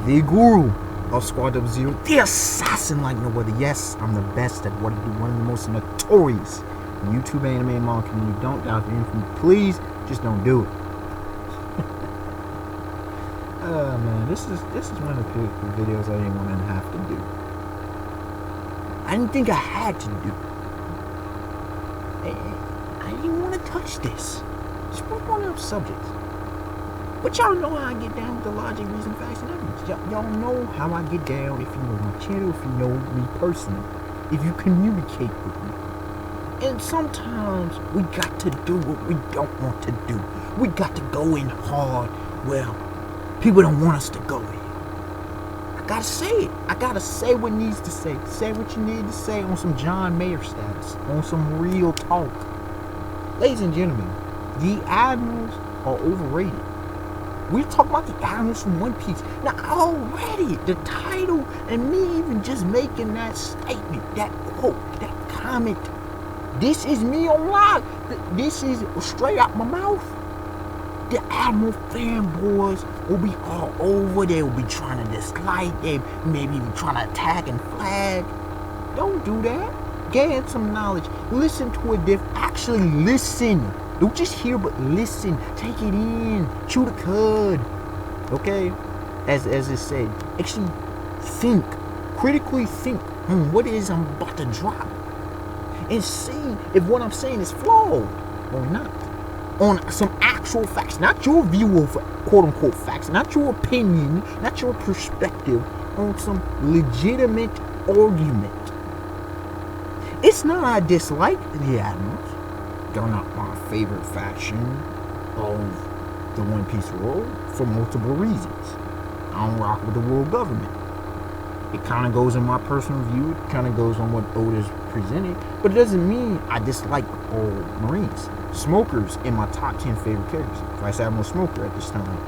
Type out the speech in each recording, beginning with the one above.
the guru of Squad 00, the assassin like no other. Yes, I'm the best at what I do, one of the most notorious YouTube anime manga community. Don't doubt the infamy. Please, just don't do it. Oh man, this is one of the videos I didn't want to have to do. I didn't think I had to do. I didn't want to touch this. Just one of those subjects. But y'all know how I get down with the logic, reason, facts, and evidence. Y'all know how I get down if you know my channel, if you know me personally, if you communicate with me. And sometimes we got to do what we don't want to do. We got to go in hard. Well, people don't want us to go in. I gotta say it. I gotta say what needs to say. Say what you need to say on some John Mayer status. On some real talk. Ladies and gentlemen, the Admirals are overrated. We're talking about the Admirals from One Piece. Now already, the title and me even just making that statement, that quote, that comment. This is me on live. This is straight out my mouth. The Admiral fanboys will be all over. They will be trying to dislike. They maybe even trying to attack and flag. Don't do that. Gain some knowledge. Listen to it. Actually listen. Don't just hear, but listen. Take it in. Chew the cud. Okay? As it said. Actually think. Critically think on what it is I'm about to drop. And see if what I'm saying is flawed or not. On some actual facts, not your view of quote-unquote facts, not your opinion, not your perspective, on some legitimate argument. It's not I dislike the Admirals. They're not my favorite faction of the One Piece world for multiple reasons. I don't rock with the world government. It kind of goes in my personal view. It kind of goes on what Oda's presented. But it doesn't mean I dislike all Marines. Smokers in my top 10 favorite characters. Vice Admiral Smoker at this time.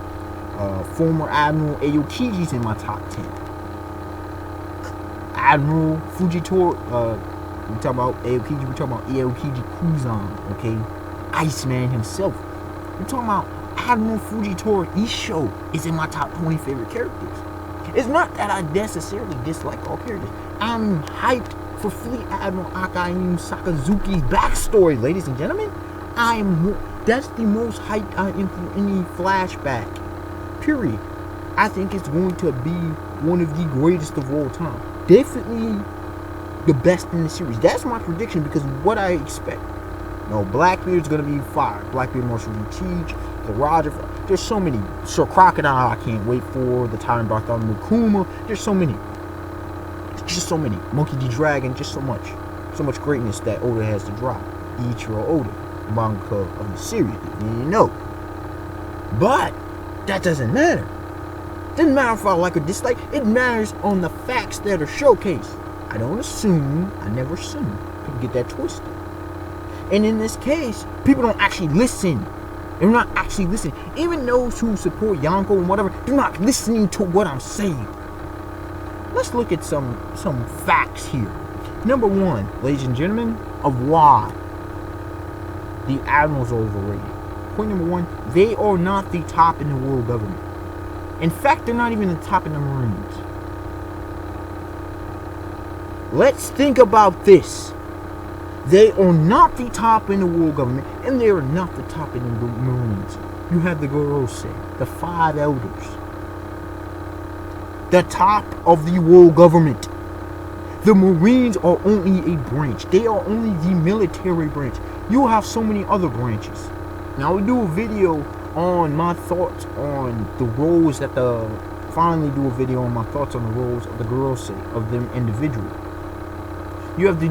Former Admiral Aokiji's in my top 10. Admiral Fujitora, we talk about Aokiji, we talk about Aokiji Kuzan, okay? Iceman himself. We're talking about Admiral Fujitora Isho is in my top 20 favorite characters. It's not that I necessarily dislike all characters. I'm hyped for Fleet Admiral Akainu Sakazuki's backstory, ladies and gentlemen. That's the most hyped I am for any flashback. Period. I think it's going to be one of the greatest of all time. Definitely the best in the series. That's my prediction because of what I expect. No, Blackbeard's gonna be fire. Blackbeard Marshal Teach, the Roger. There's so many. Sir Crocodile, I can't wait for. The Tyrant Bartholomew Kuma. There's so many. Just so many. Monkey D. Dragon, just so much. So much greatness that Oda has to drop. Eiichiro Oda, mangaka of the series, if you didn't know. But that doesn't matter. Doesn't matter if I like or dislike. It matters on the facts that are showcased. I don't assume. I never assume. People get that twisted. And in this case, people don't actually listen. They're not actually listening. Even those who support Yonko and whatever, they're not listening to what I'm saying. Let's look at some facts here. Number one, ladies and gentlemen, of why the Admirals are overrated. Point number one, they are not the top in the world government. In fact, they're not even the top in the Marines. Let's think about this. They are not the top in the world government, and they are not the top in the Marines. You have the Gorosei, the 5 elders. The top of the world government. The Marines are only a branch. They are only the military branch. You have so many other branches. Now, we do a video on my thoughts on the roles that finally do a video on my thoughts on the roles of the Gorosei, of them individually. You have the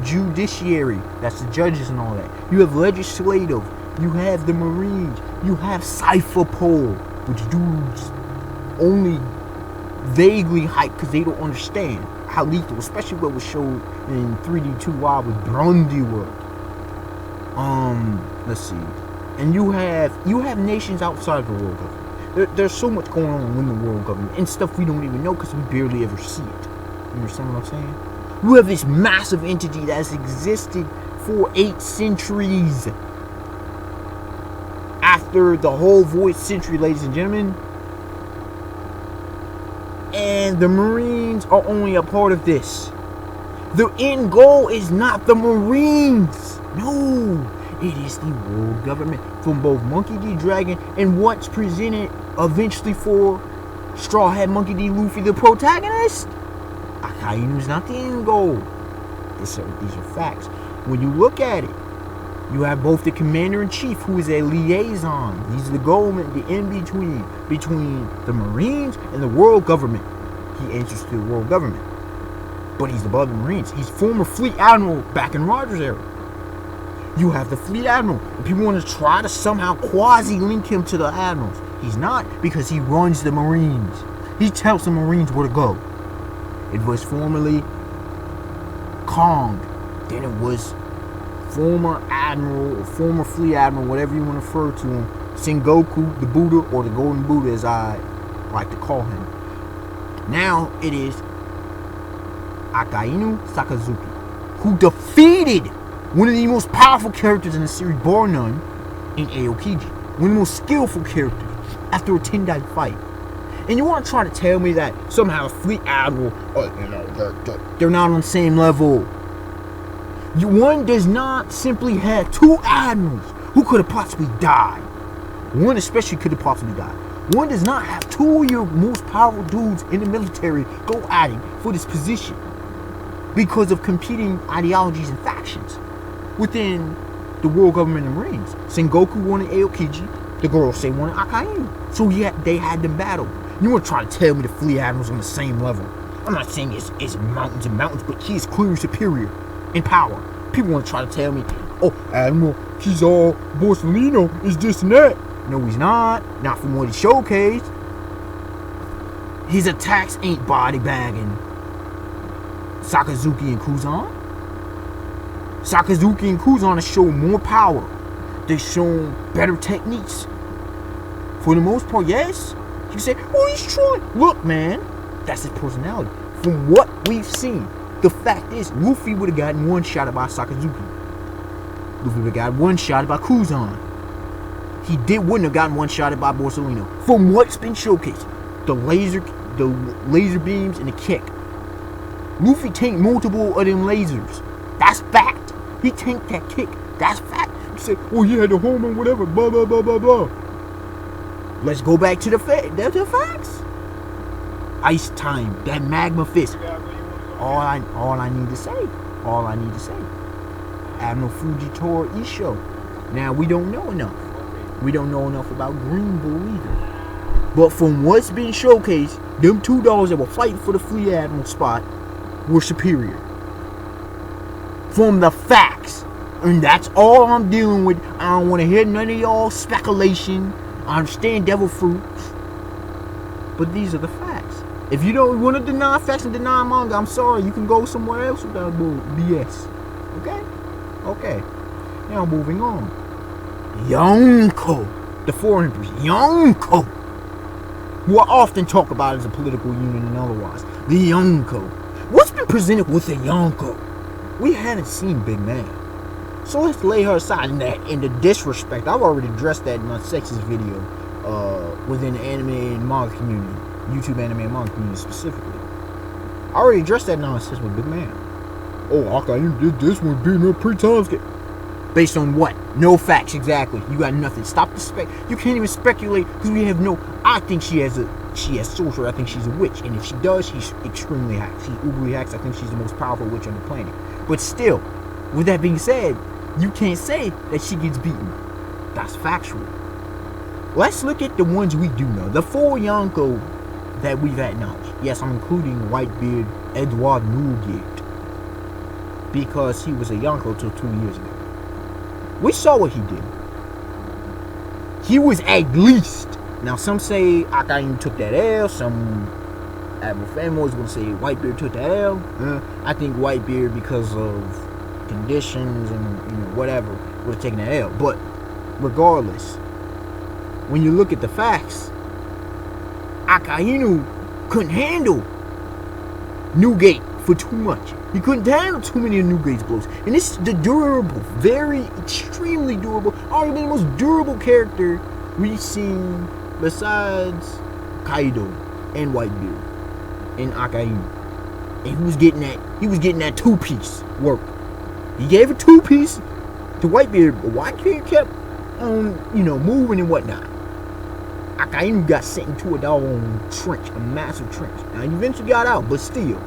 judiciary, that's the judges and all that. You have legislative, you have the Marines, you have Cypher Pole, which dudes only vaguely hype because they don't understand how lethal, especially what was showed in 3D2Y with Brundiworld. Let's see. And you have nations outside of the world government. There's so much going on in the world government and stuff we don't even know because we barely ever see it. You understand what I'm saying? You have this massive entity that has existed for 8 centuries. After the whole void century, ladies and gentlemen, And the Marines are only a part of this. The end goal is not the Marines. No, it is the world government from both Monkey D. Dragon and what's presented eventually for Straw Hat Monkey D. Luffy, the protagonist. Akainu's not the end goal. These are facts. When you look at it, you have both the commander-in-chief, who is a liaison. He's the government, the in-between, between the Marines and the world government. He answers to the world government. But he's above the Marines. He's former fleet admiral back in Rogers' era. You have the fleet admiral. And people want to try to somehow quasi-link him to the admirals. He's not, because he runs the Marines. He tells the Marines where to go. It was formerly Kong. Then it was former admiral or former fleet admiral, whatever you want to refer to him, Sengoku, the Buddha, or the Golden Buddha, as I like to call him. Now it is Akainu Sakazuki, who defeated one of the most powerful characters in the series, bar none, in Aokiji. One of the most skillful characters after a 10-day fight. And you want to try to tell me that somehow Fleet Admiral, they're not on the same level. One does not simply have two admirals who could have possibly died. One especially could have possibly died. One does not have two of your most powerful dudes in the military go at him for this position because of competing ideologies and factions within the world government and Marines. Sengoku wanted Aokiji, the girls say wanted Akainu. So they had them battle. You want to try to tell me the Fleet Admiral's on the same level? I'm not saying it's mountains and mountains, but he is clearly superior in power. People want to try to tell me, oh, Admiral, he's all Borsellino, is this and that. No, he's not. Not from what he showcased. His attacks ain't body bagging Sakazuki and Kuzan. Sakazuki and Kuzan have shown more power. They've shown better techniques. For the most part, yes. You say, oh, he's trying. Look, man, that's his personality. From what we've seen, the fact is, Luffy would have gotten one-shotted by Sakazuki. Luffy would have gotten one-shotted by Kuzan. He wouldn't have gotten one-shotted by Borsellino. From what's been showcased, the laser beams and the kick. Luffy tanked multiple of them lasers. That's fact. He tanked that kick. That's fact. You say, oh, he had the home and whatever, blah, blah, blah, blah, blah. Let's go back to the facts. Ice time, that magma fist. All I need to say. Admiral Fujitora Isho. Now, we don't know enough. We don't know enough about Green Bull either. But from what's been showcased, them $2 that were fighting for the Fleet Admiral spot were superior. From the facts. And that's all I'm dealing with. I don't want to hear none of y'all speculation. I understand devil fruits. But these are the facts. If you don't want to deny facts and deny manga, I'm sorry. You can go somewhere else with that BS. Okay. Now moving on. Yonko. The Four Emperors. Yonko. Who are often talked about as a political union and otherwise. The Yonko. What's been presented with the Yonko? We hadn't seen Big Man. So let's lay her aside in the disrespect. I've already addressed that in my sexist video within the anime and manga community. YouTube anime and manga community specifically. I already addressed that nonsense with Big Man. Oh, Aka, you did this one beating up 3 times. Based on what? No facts, exactly. You got nothing. Stop the spec. You can't even speculate because we have no. I think she has sorcery. I think she's a witch, and if she does, she's extremely hacked. She's uberly hacked. I think she's the most powerful witch on the planet. But still, with that being said, you can't say that she gets beaten. That's factual. Let's look at the ones we do know. The 4 Yonko that we've acknowledged. Yes, I'm including Whitebeard Edward Newgate because he was a Yonko till 2 years ago. We saw what he did. He was at least. Now, some say Akainu took that L. Some Admiral fanboys will say Whitebeard took that L. I think Whitebeard, because of conditions and whatever, would have taken that L. But regardless, when you look at the facts, Akainu couldn't handle Newgate for too much. He couldn't handle too many of Newgate's blows. And this is the durable, very extremely durable, arguably the most durable character we've seen besides Kaido and Whitebeard. in Akainu. And he was getting that 2-piece work. He gave a 2-piece to Whitebeard, but Whitebeard kept on, moving and whatnot. Akainu got sent into a doggone trench, a massive trench. Now, he eventually got out, but still.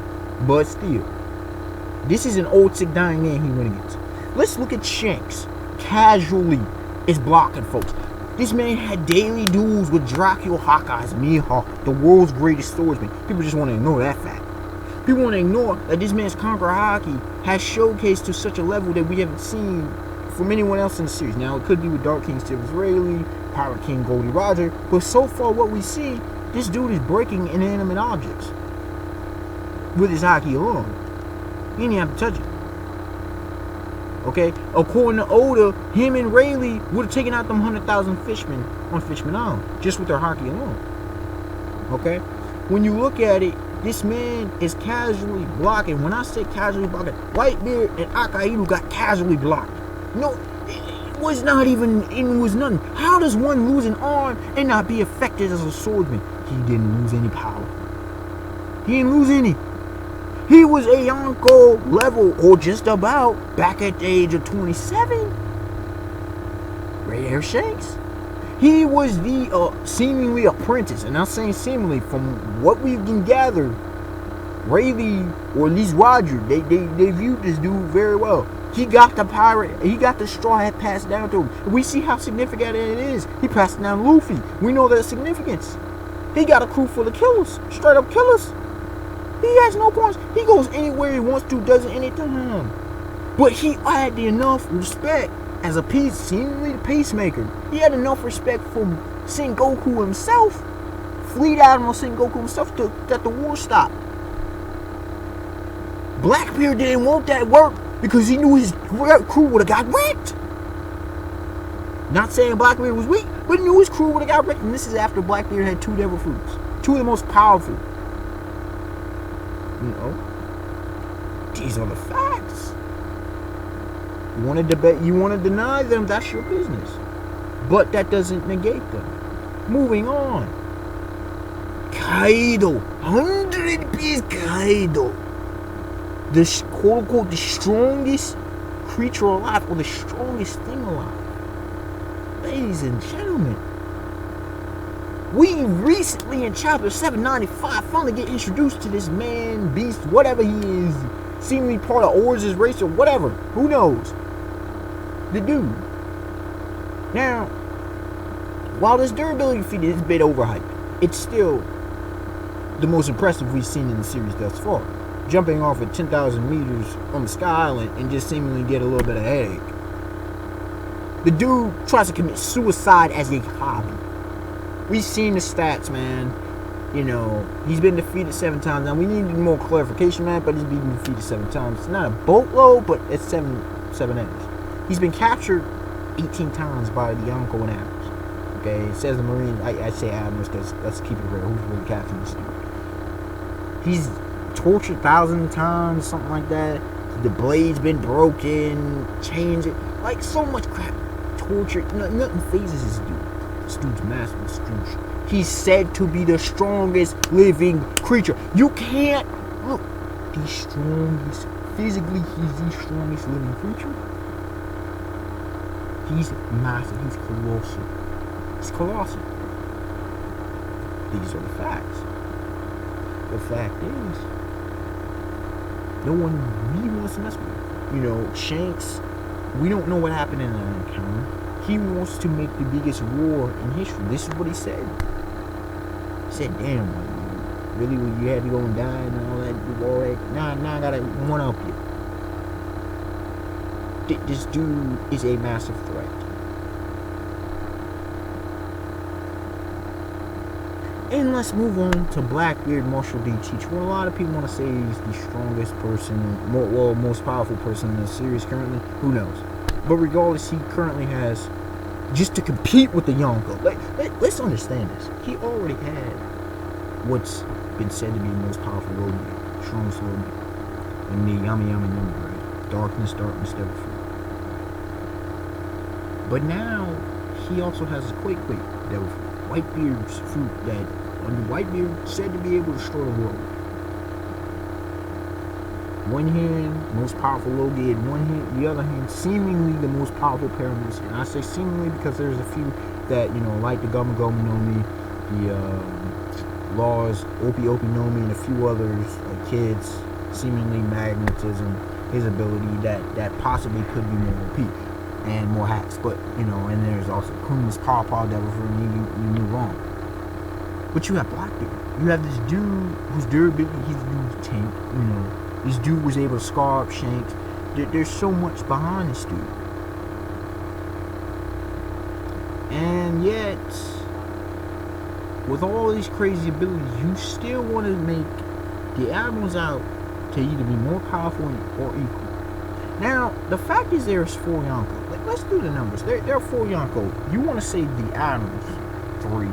This is an old sick dying man he went against. Let's look at Shanks. Casually is blocking folks. This man had daily duels with Dracula Hawkeye's Mihawk, the world's greatest swordsman. People just want to ignore that fact. People want to ignore that this man's Conqueror Haki has showcased to such a level that we haven't seen from anyone else in the series. Now, it could be with Dark King Steve Israeli, Pirate King Goldie Roger, but so far what we see, this dude is breaking inanimate objects with his Haki alone. He didn't have to touch it. Okay? According to Oda, him and Rayleigh would have taken out them 100,000 fishmen on Fishman Island just with their Haki alone. Okay? When you look at it, this man is casually blocking. When I say casually blocking, Whitebeard and Akainu got casually blocked. No, it was not even, it was nothing. How does one lose an arm and not be affected as a swordsman? He didn't lose any power. He didn't lose any. He was a Yonko level, or just about, back at the age of 27. Red Hair Shanks. He was the seemingly apprentice, and I'm saying seemingly, from what we can gather, Rayleigh, or at least Roger, they viewed this dude very well. He got the pirate, he got the straw hat passed down to him. We see how significant it is. He passed it down to Luffy. We know the significance. He got a crew full of killers, straight up killers. He has no points. He goes anywhere he wants to, does it anytime. But he had enough respect as a piece, seemingly the peacemaker. He had enough respect for Sengoku himself, Fleet Admiral Sengoku himself, that the war stopped. Blackbeard didn't want that work because he knew his crew would have got wrecked. Not saying Blackbeard was weak, but he knew his crew would have got wrecked. And this is after Blackbeard had 2 devil fruits, 2 of the most powerful. These are the facts. You want to debate, you want to deny them, that's your business. But that doesn't negate them. Moving on. Kaido. 100-piece Kaido. The quote-unquote the strongest creature alive, or the strongest thing alive. Ladies and gentlemen, we recently in chapter 795 finally get introduced to this man, beast, whatever he is, seemingly part of Orz's race or whatever. Who knows? The dude. Now, while this durability feat is a bit overhyped, it's still the most impressive we've seen in the series thus far. Jumping off at 10,000 meters on the Sky Island and just seemingly get a little bit of headache. The dude tries to commit suicide as a hobby. We've seen the stats, man. He's been defeated 7 times. Now, we need more clarification, man, but he's been defeated 7 times. It's not a boatload, but it's 7 M's. He's been captured 18 times by the Yonko and Admirals. Okay, it says the Marines. I say Admirals because let's keep it real. Who's really capturing this dude? He's tortured 1,000 times, something like that. The blade's been broken, changed it. Like, so much crap. Tortured. Nothing phases this dude. This dude's massive. This dude's, he's said to be the strongest living creature. You can't look. The strongest. Physically, he's the strongest living creature. He's massive. He's colossal. He's colossal. These are the facts. The fact is, no one really wants to mess with him. Shanks, we don't know what happened in that encounter. He wants to make the biggest war in history. This is what he said. He said, damn, really, when you had to go and die and all that, now I gotta one-up you. This dude is a massive threat. And let's move on to Blackbeard Marshall D. Teach. Well, a lot of people want to say he's the strongest person, most powerful person in the series currently. Who knows? But regardless, he currently has, just to compete with the Yonko. Let's understand this. He already had what's been said to be the most powerful roadman, strongest roadman, in the Yama Yama number, right? Darkness, devil fruit. But now, he also has a Quake devil fruit. Whitebeard's fruit that, under Whitebeard, said to be able to destroy the world. One hand, most powerful Logi. In one hand, the other hand, seemingly the most powerful pyramids. And I say seemingly because there's a few that, like the Gama Goma Nomi, the Laws, Opie Opie Nomi, and a few others, like kids, seemingly magnetism, his ability that possibly could be more OP and more hacks. But, and there's also Kuma's Paw Devil for you move on. But you have Blackbeard. You have this dude whose durability, he's a tank, This dude was able to scar up Shanks. There's so much behind this dude. And yet, with all these crazy abilities, you still want to make the Admirals out to either be more powerful or equal. Now, the fact is there's 4 Yonko. Let's do the numbers. There are 4 Yonko. You want to say the Admirals 3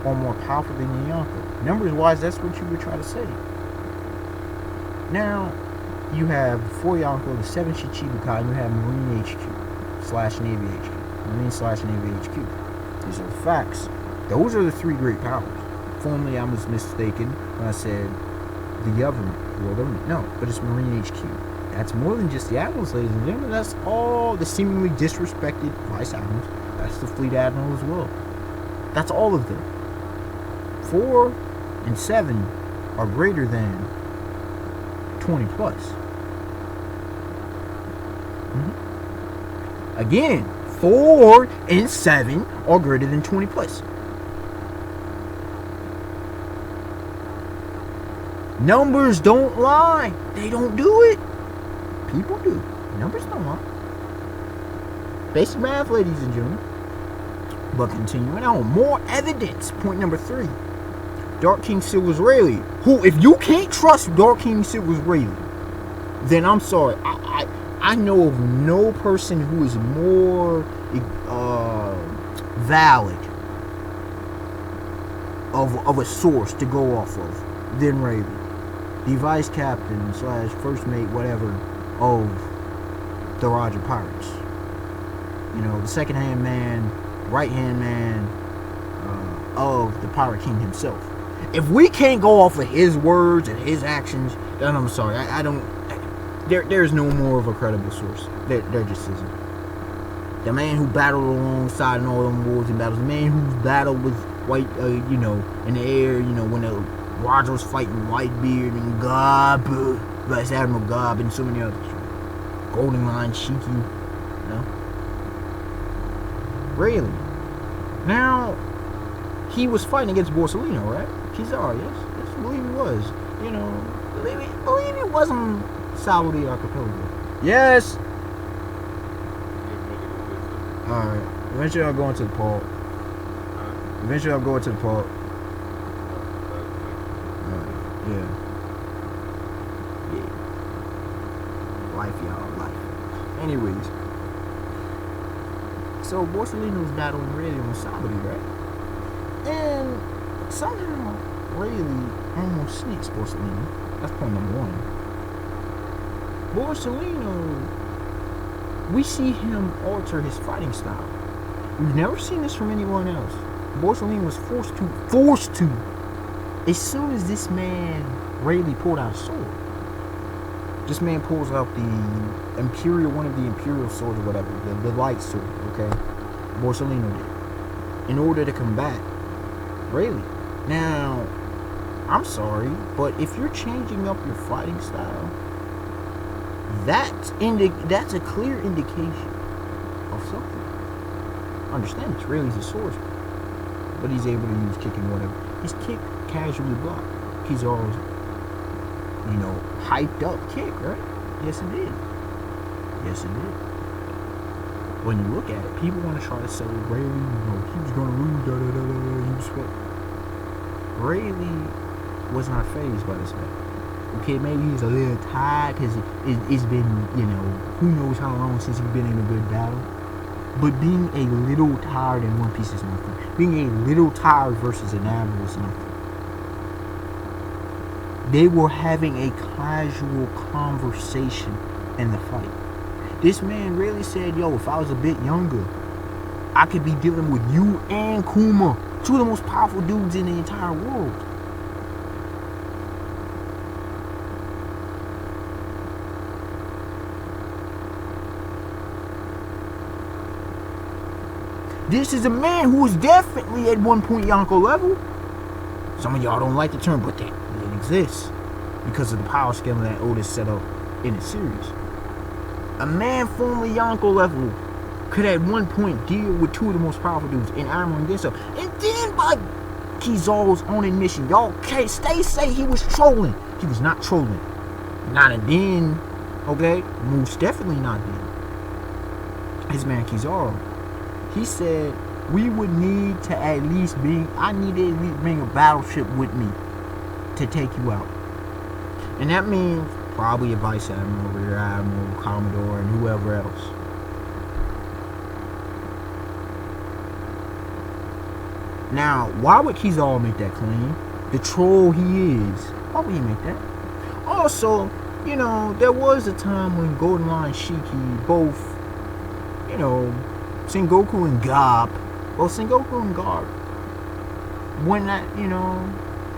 are more powerful than the Yonko. Numbers-wise, that's what you would try to say. Now, you have 4 Yonko, the 7 Shichibukai, and you have Marine HQ / Navy HQ. Marine / Navy HQ. These are the facts. Those are the 3 great powers. Formerly, I was mistaken when I said the government, world government. No, but it's Marine HQ. That's more than just the Admirals, ladies and gentlemen. That's all the seemingly disrespected Vice Admirals. That's the Fleet Admiral as well. That's all of them. 4 and 7 are greater than 20 plus. Again, 4 and 7 are greater than 20 plus. Numbers don't lie. They don't do it. People do. Numbers don't lie. Basic math, ladies and gentlemen. But continuing on, more evidence. Point number 3. Dark King Silver's Rayleigh. Who, if you can't trust Dark King Silver's Rayleigh, then I'm sorry. I know of no person who is more valid of a source to go off of than Rayleigh, the vice captain / first mate, whatever, of the Roger Pirates. The second-hand man, right-hand man of the Pirate King himself. If we can't go off of his words and his actions, then I'm sorry. I don't. There's no more of a credible source. There just isn't. The man who battled alongside in all them wars and battles, the man who battled with White, in the air, when the Roger was fighting Whitebeard and Gob, Vice Admiral Gob, and so many others. Golden Line, Shiki, Rayleigh. Now, he was fighting against Borsellino, right? Kizaar, yes? Yes, I believe he was. Believe it wasn't Saudi Archipelago. Yes! Alright. Eventually I'm going to the port. Yeah. Life, y'all. Life. Anyways. So Borsellino was battling Rayleigh on Saudi, right? And somehow Rayleigh almost sneaks Borsellino. That's point number 1. Borsellino, we see him alter his fighting style. We've never seen this from anyone else. Borsellino was forced to. As soon as this man, Rayleigh, pulled out a sword, this man pulls out one of the Imperial swords or whatever, the light sword, okay? Borsellino did. In order to combat Rayleigh. Now, I'm sorry, but if you're changing up your fighting style, that's a clear indication of something. Understand, it's Rayleigh's a swordsman, but he's able to use kick and whatever. His kick casually blocked. He's always, hyped up kick, right? Yes, it did. When you look at it, people want to try to say Rayleigh, he was going to lose, he was Rayleigh was not fazed by this man. Okay, maybe he's a little tired because it's been, who knows how long since he's been in a good battle. But being a little tired in One Piece is nothing. Being a little tired versus an Admiral is nothing. They were having a casual conversation in the fight. This man really said, yo, if I was a bit younger, I could be dealing with you and Kuma, 2 of the most powerful dudes in the entire world. This is a man who was definitely at one point Yonko level. Some of y'all don't like the term, but it exists because of the power scale that Oda set up in the series. A man formerly Yonko level could at one point deal with two of the most powerful dudes in Admiral and Genso. And then by Kizaru's own admission, y'all can't say he was trolling. He was not trolling. Not a then, okay? Most definitely not then. His man Kizaru, he said, we would need to at least I need to at least bring a battleship with me to take you out. And that means probably a Vice Admiral, Rear Admiral, Commodore, and whoever else. Now, why would Kizaru make that claim? The troll he is. Why would he make that? Also, you know, there was a time when Golden Line and Shiki both, you know, Sengoku and Garp, when that, you know,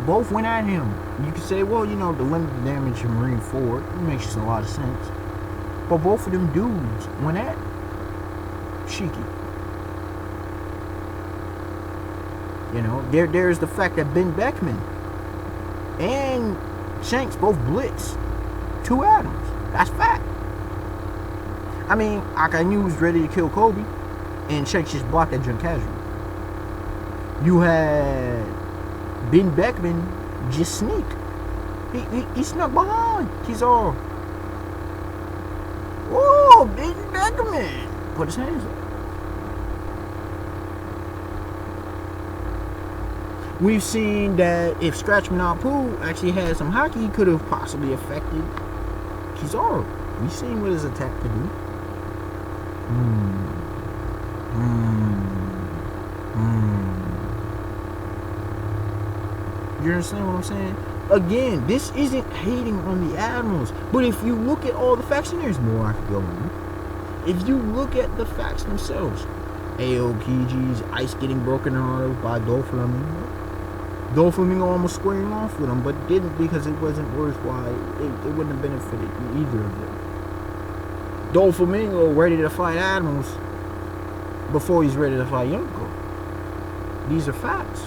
both went at him. You could say, well, you know, the limited damage of Marine Ford, it makes a lot of sense. But both of them dudes went at Shiki. You know, there's the fact that Ben Beckman and Shanks both blitzed two atoms. That's fact. I mean, Akainu was ready to kill Kobe, and Shanks just blocked that junk casual. You had Ben Beckman just sneaked. He snuck behind. He's all, oh, Ben Beckman put his hands up. We've seen that if Scratchman Apu actually had some hockey, he could have possibly affected Kizaru. We've seen what his attack could do. You understand what I'm saying? Again, this isn't hating on the Admirals, but if you look at all the facts, and there's more I could go on. If you look at the facts themselves, Aokiji's ice getting broken out of by Doflamingo. Doflamingo almost squaring off with him, but didn't because it wasn't worthwhile. It wouldn't have benefited either of them. Doflamingo ready to fight Admirals before he's ready to fight Yonko. These are facts.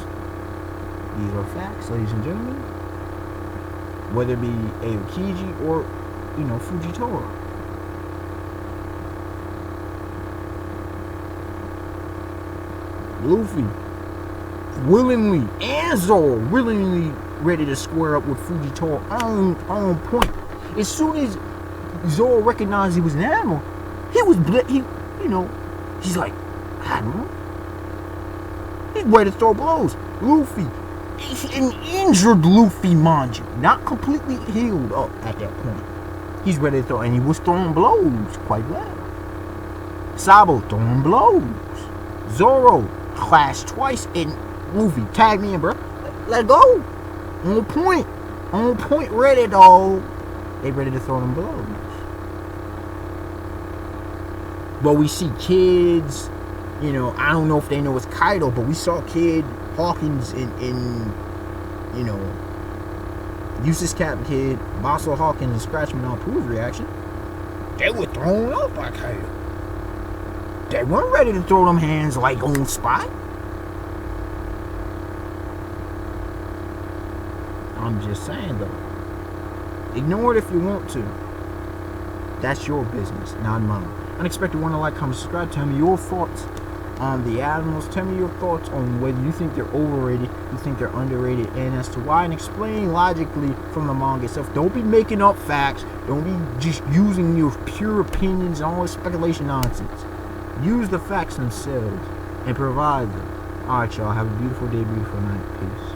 These are facts, ladies and gentlemen. Whether it be Aokiji or, you know, Fujitora. Luffy willingly and Zoro willingly ready to square up with Fujitora on point. As soon as Zoro recognized he was an Admiral, he was he's like, Admiral? He's ready to throw blows. Luffy, an injured Luffy, mind you, not completely healed up at that point. He's ready to throw, and he was throwing blows quite well. Sabo throwing blows. Zoro clashed twice, and Luffy, tag me in, bro. Let go. On point, ready, dog. They ready to throw them blows. But we see kids, you know, I don't know if they know it's Kaido, but we saw Kid Hawkins in you know, Useless Cap Kid, Basso Hawkins, and Scratchman on Pooh's reaction. They were thrown off by Kaido. They weren't ready to throw them hands like on spot. I'm just saying though. Ignore it if you want to. That's your business, not mine. Unexpected one to like, comment, subscribe. Tell me your thoughts on the Admirals. Tell me your thoughts on whether you think they're overrated, you think they're underrated, and as to why, and explain logically from the manga itself. Don't be making up facts. Don't be just using your pure opinions and all this speculation nonsense. Use the facts themselves and provide them. Alright, y'all. Have a beautiful day, beautiful night. Peace.